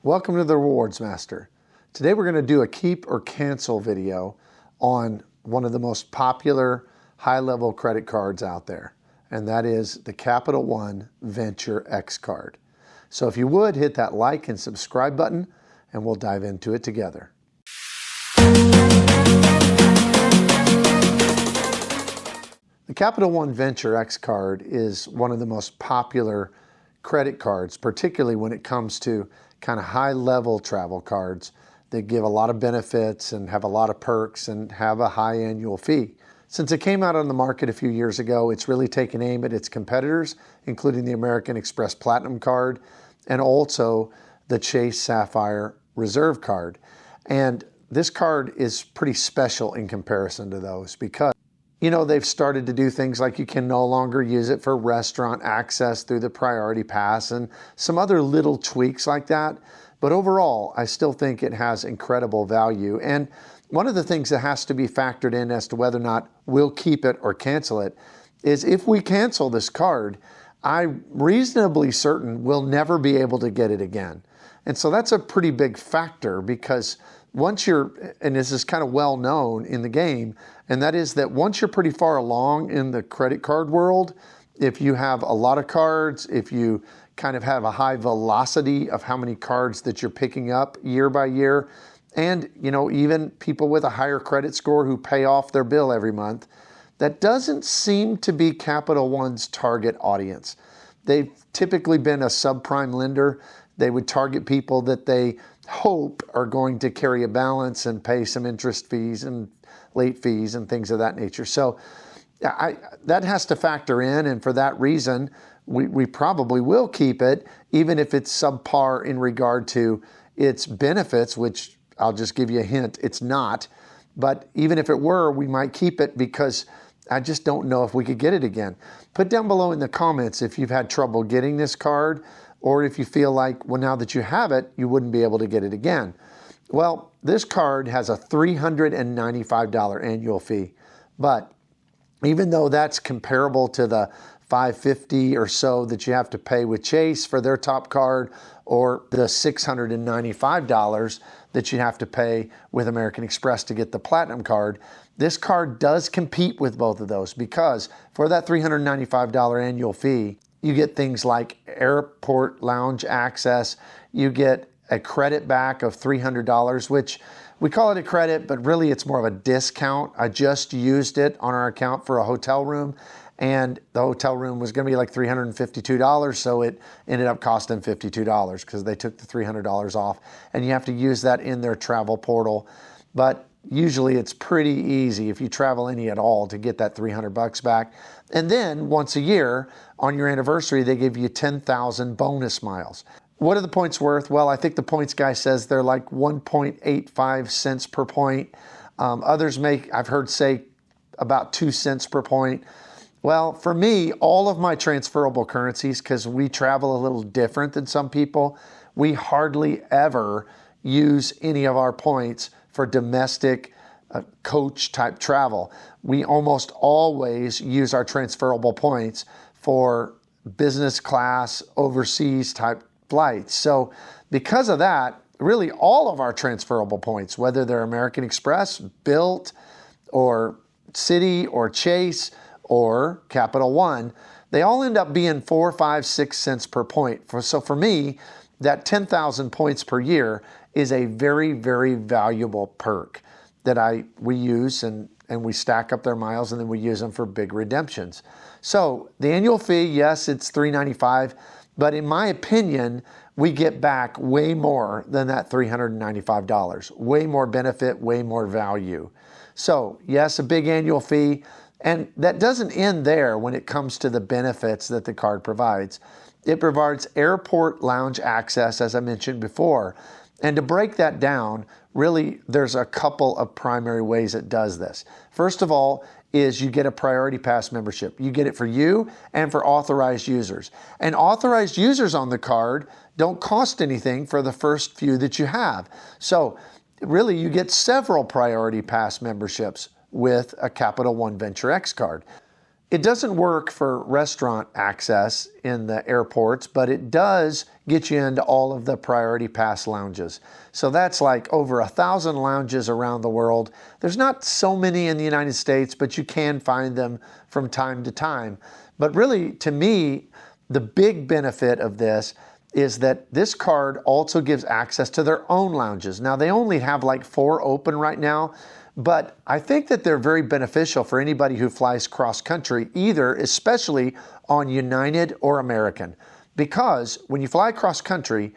Welcome to the Rewards Master. Today we're going to do a keep or cancel video on one of the most popular high-level credit cards out there, and that is the Capital One Venture X card. So if you would, hit that like and subscribe button, and we'll dive into it together. The Capital One Venture X card is one of the most popular credit cards, particularly when it comes to kind of high-level travel cards that give a lot of benefits and have a lot of perks and have a high annual fee. Since it came out on the market a few years ago, it's really taken aim at its competitors, including the American Express Platinum card and also the Chase Sapphire Reserve card. And this card is pretty special in comparison to those because they've started to do things like you can no longer use it for restaurant access through the Priority Pass and some other little tweaks like that. But overall, I still think it has incredible value. And one of the things that has to be factored in as to whether or not we'll keep it or cancel it is if we cancel this card, I'm reasonably certain we'll never be able to get it again. And so that's a pretty big factor because once you're, and this is kind of well known in the game, and that is that once you're pretty far along in the credit card world, if you have a lot of cards, if you kind of have a high velocity of how many cards that you're picking up year by year, and even people with a higher credit score who pay off their bill every month, that doesn't seem to be Capital One's target audience. They've typically been a subprime lender. They would target people that they hope are going to carry a balance and pay some interest fees and late fees and things of that nature. So that has to factor in, and for that reason, we probably will keep it, even if it's subpar in regard to its benefits, which I'll just give you a hint, it's not. But even if it were, we might keep it because I just don't know if we could get it again. Put down below in the comments if you've had trouble getting this card, or if you feel like, well, now that you have it, you wouldn't be able to get it again. Well, this card has a $395 annual fee, but even though that's comparable to the $550 or so that you have to pay with Chase for their top card, or the $695 that you have to pay with American Express to get the Platinum card, this card does compete with both of those because for that $395 annual fee, you get things like airport lounge access, you get a credit back of $300, which we call it a credit, but really it's more of a discount. I just used it on our account for a hotel room, and the hotel room was going to be like $352, so it ended up costing $52 because they took the $300 off, and you have to use that in their travel portal. But usually it's pretty easy if you travel any at all to get that $300 back. And then once a year on your anniversary, they give you 10,000 bonus miles. What are the points worth? Well, I think the points guy says they're like 1.85 cents per point. Others I've heard say about 2 cents per point. Well, for me, all of my transferable currencies, because we travel a little different than some people, we hardly ever use any of our points for domestic coach type travel. We almost always use our transferable points for business class overseas type flights. So because of that, really all of our transferable points, whether they're American Express, Bilt, or Citi, or Chase, or Capital One, they all end up being 4, 5, 6 cents per point. So for me, that 10,000 points per year is a very, very valuable perk that we use, and we stack up their miles, and then we use them for big redemptions. So the annual fee, yes, it's $395, but in my opinion, we get back way more than that $395. Way more benefit, way more value. So yes, a big annual fee, and that doesn't end there when it comes to the benefits that the card provides. It provides airport lounge access, as I mentioned before. And to break that down, really, there's a couple of primary ways it does this. First of all, is you get a Priority Pass membership. You get it for you and for authorized users. And authorized users on the card don't cost anything for the first few that you have. So really, you get several Priority Pass memberships with a Capital One Venture X card. It doesn't work for restaurant access in the airports, but it does get you into all of the priority pass lounges. So that's like over 1,000 lounges around the world. There's not so many in the United States, but you can find them from time to time. But really, to me, the big benefit of this is that this card also gives access to their own lounges. Now, they only have like 4 open right now, but I think that they're very beneficial for anybody who flies cross-country, either, especially on United or American. Because when you fly cross-country,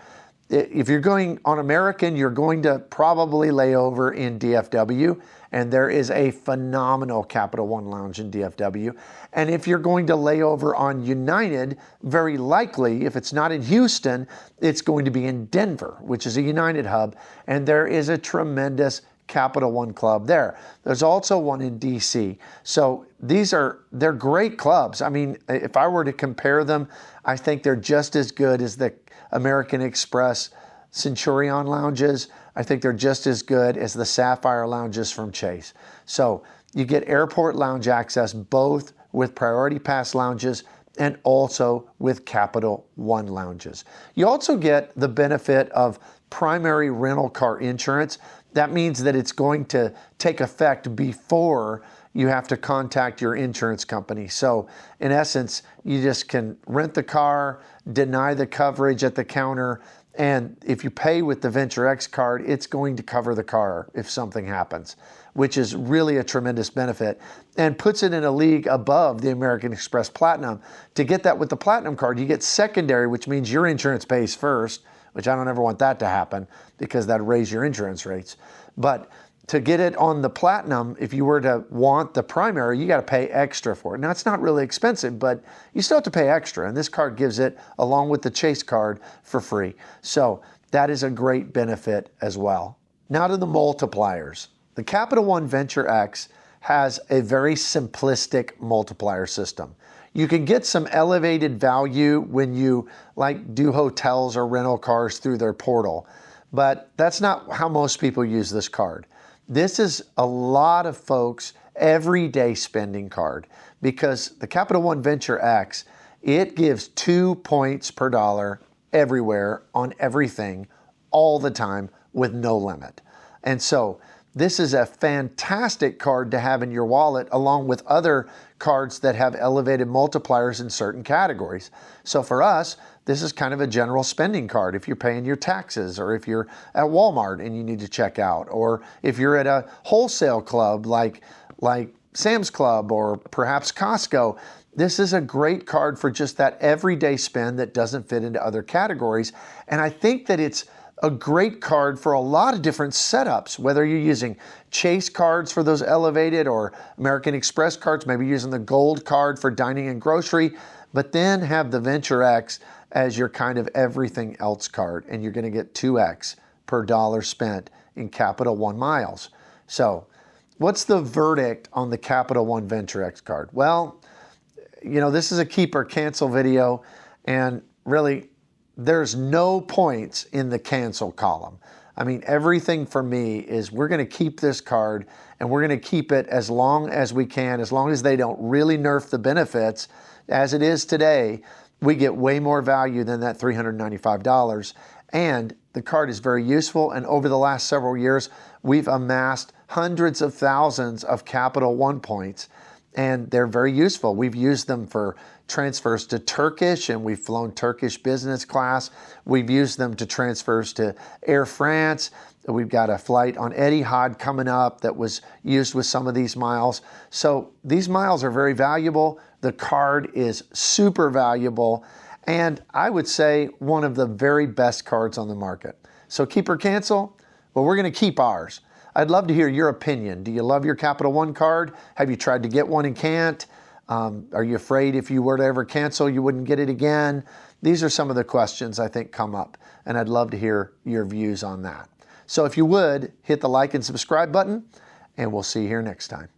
if you're going on American, you're going to probably lay over in DFW, and there is a phenomenal Capital One lounge in DFW. And if you're going to lay over on United, very likely, if it's not in Houston, it's going to be in Denver, which is a United hub, and there is a tremendous Capital One club there. There's also one in DC. So they're great clubs. I mean, if I were to compare them, I think they're just as good as the American Express Centurion lounges. I think they're just as good as the Sapphire lounges from Chase. So you get airport lounge access both with priority pass lounges and also with Capital One lounges. You also get the benefit of primary rental car insurance. That means that it's going to take effect before you have to contact your insurance company. So in essence, you just can rent the car, deny the coverage at the counter, and if you pay with the Venture X card, it's going to cover the car if something happens, which is really a tremendous benefit and puts it in a league above the American Express Platinum. To get that with the Platinum card, you get secondary, which means your insurance pays first, which I don't ever want that to happen because that'd raise your insurance rates. But to get it on the Platinum, if you were to want the primary, you got to pay extra for it. Now, it's not really expensive, but you still have to pay extra. And this card gives it, along with the Chase card, for free. So that is a great benefit as well. Now to the multipliers. The Capital One Venture X has a very simplistic multiplier system. You can get some elevated value when you do hotels or rental cars through their portal, but that's not how most people use this card. This is a lot of folks' everyday spending card because the Capital One Venture X, it gives 2 points per dollar everywhere on everything all the time with no limit. And so this is a fantastic card to have in your wallet along with other cards that have elevated multipliers in certain categories. So for us, this is kind of a general spending card if you're paying your taxes or if you're at Walmart and you need to check out, or if you're at a wholesale club like Sam's Club or perhaps Costco. This is a great card for just that everyday spend that doesn't fit into other categories. And I think that it's a great card for a lot of different setups, whether you're using Chase cards for those elevated or American Express cards, maybe using the gold card for dining and grocery, but then have the Venture X as your kind of everything else card, and you're going to get 2x per dollar spent in Capital One miles. So what's the verdict on the Capital One Venture X card? Well, this is a keep or cancel video, and really, there's no points in the cancel column. I mean, everything for me is we're going to keep this card and we're going to keep it as long as we can, as long as they don't really nerf the benefits. As it is today, we get way more value than that $395. And the card is very useful. And over the last several years, we've amassed hundreds of thousands of Capital One points. And they're very useful. We've used them for transfers to Turkish, and we've flown Turkish business class. We've used them to transfers to Air France. We've got a flight on Etihad coming up that was used with some of these miles. So these miles are very valuable. The card is super valuable, and I would say one of the very best cards on the market. So keep or cancel? Well, we're going to keep ours. I'd love to hear your opinion. Do you love your Capital One card? Have you tried to get one and can't? Are you afraid if you were to ever cancel, you wouldn't get it again? These are some of the questions I think come up, and I'd love to hear your views on that. So if you would, hit the like and subscribe button, and we'll see you here next time.